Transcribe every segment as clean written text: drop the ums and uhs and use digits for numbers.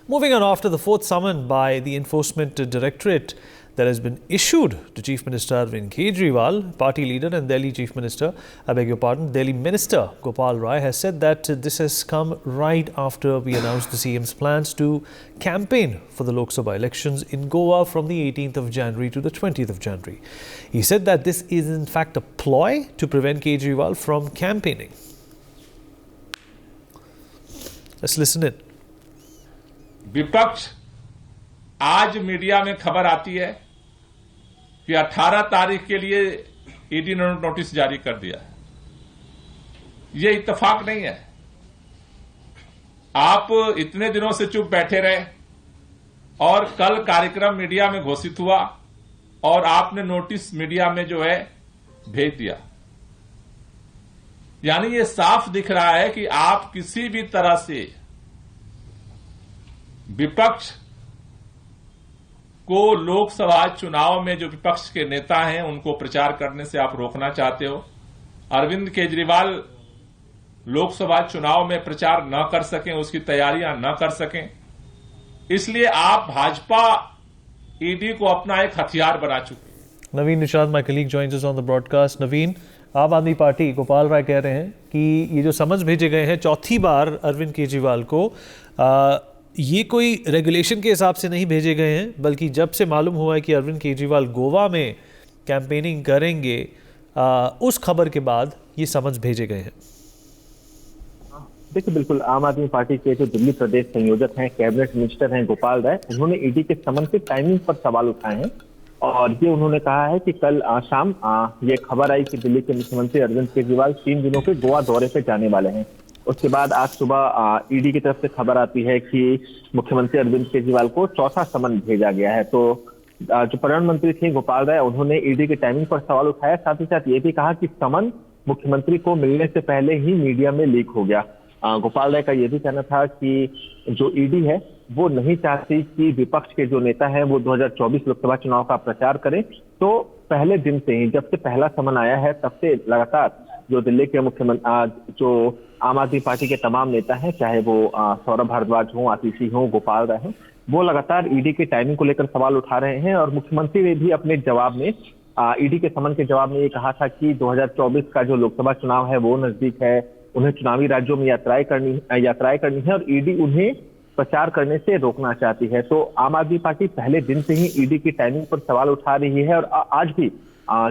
Moving on, after the fourth summon by the Enforcement Directorate that has been issued to Chief Minister Arvind Kejriwal, party leader and Delhi Chief Minister, Delhi Minister Gopal Rai has said that this has come right after we announced the CM's plans to campaign for the Lok Sabha elections in Goa from the 18th of January to the 20th of January. He said that this is in fact a ploy to prevent Kejriwal from campaigning. Let's listen in. विपक्ष आज media में खबर आती है कि 18 तारीख के लिए ईडी ने नोटिस जारी कर दिया है। ये इत्तेफाक नहीं है। आप इतने दिनों से चुप बैठे रहे और कल कार्यक्रम मीडिया में घोषित हुआ और आपने नोटिस मीडिया में जो है भेज दिया। यानी ये साफ दिख रहा है कि आप किसी भी तरह से विपक्ष को लोकसभा चुनाव में जो विपक्ष के नेता हैं उनको प्रचार करने से आप रोकना चाहते हो। अरविंद केजरीवाल लोकसभा चुनाव में प्रचार न कर सकें, उसकी तैयारियां न कर सकें, इसलिए आप भाजपा ईडी को अपना एक हथियार बना चुके हैं। Naveen Nishad, my colleague, joins us on the broadcast. Naveen, Aam Aadmi party Gopal Rai कह रहे हैं कि ये जो समझ भेजे गए हैं चौथी बार अरविंद केजरीवाल को, ये कोई रेगुलेशन के हिसाब से नहीं भेजे गए हैं, बल्कि जब से मालूम हुआ है कि अरविंद केजरीवाल गोवा में कैंपेनिंग करेंगे, उस खबर के बाद ये समझ भेजे गए हैं। देखिए, बिल्कुल आम आदमी पार्टी के जो दिल्ली प्रदेश संयोजक हैं, कैबिनेट मिनिस्टर हैं गोपाल राय, उन्होंने ईडी के समन के टाइमिंग पर सवाल उठाए हैं और ये उन्होंने कहा है कि कल शाम ये खबर आई कि दिल्ली के मुख्यमंत्री अरविंद केजरीवाल 3 दिनों के गोवा दौरे पे जाने वाले हैं। उसके बाद आज सुबह ईडी की तरफ से खबर आती है कि मुख्यमंत्री अरविंद केजरीवाल को चौथा समन भेजा गया है। तो जो प्रधानमंत्री थे गोपाल राय, उन्होंने ईडी के टाइमिंग पर सवाल उठाया, साथ ही साथ ये भी कहा कि समन मुख्यमंत्री को मिलने से पहले ही मीडिया में लीक हो गया। गोपाल राय का यह भी कहना था कि जो ईडी है वो नहीं चाहती कि विपक्ष के जो नेता हैं वो 2024 लोकसभा चुनाव का प्रचार करें। तो पहले दिन से ही, जब से पहला समन आया है, तब से लगातार जो दिल्ली के मुख्यमंत्री, जो आम आदमी पार्टी के तमाम नेता हैं, चाहे वो सौरभ भारद्वाज हो, आतिशी हो, गोपाल राय हो, वो लगातार ईडी के टाइमिंग को लेकर सवाल उठा रहे हैं। और मुख्यमंत्री ने भी अपने जवाब में, ईडी के समन के जवाब में ये कहा था कि 2024 का जो लोकसभा चुनाव है वो नजदीक है, उन्हें चुनावी राज्यों में यात्राएं करनी है और ईडी उन्हें प्रचार करने से रोकना चाहती है। तो आम आदमी पार्टी पहले दिन से ही ईडी की टाइमिंग पर सवाल उठा रही है और आज भी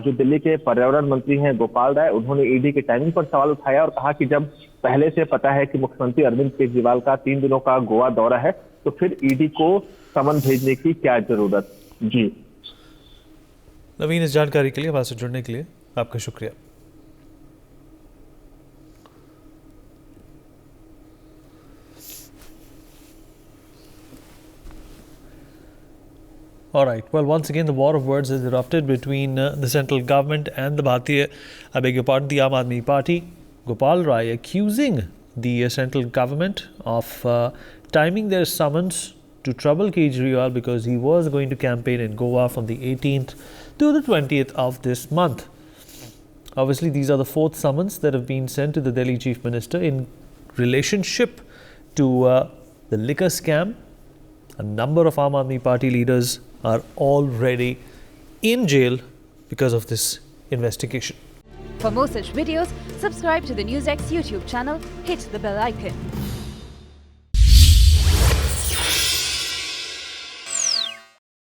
जो दिल्ली के पर्यावरण मंत्री हैं गोपाल राय, उन्होंने ईडी के टाइमिंग पर सवाल उठाया और कहा कि जब पहले से पता है कि मुख्यमंत्री अरविंद केजरीवाल का 3 दिनों का गोवा दौरा है, तो फिर ईडी को समन भेजने की क्या जरूरत। जी नवीन, इस जानकारी के लिए, हमारे से जुड़ने के लिए आपका शुक्रिया। All right. Well, once again, the war of words has erupted between the central government and the the Aam Aadmi Party. Gopal Rai accusing the central government of timing their summons to trouble Kejriwal because he was going to campaign in Goa from the 18th to the 20th of this month. Obviously, these are the fourth summons that have been sent to the Delhi Chief Minister in relationship to the liquor scam. A number of Aam Aadmi Party leaders are already in jail because of this investigation. For more such videos, subscribe to the NewsX YouTube channel, hit the bell icon.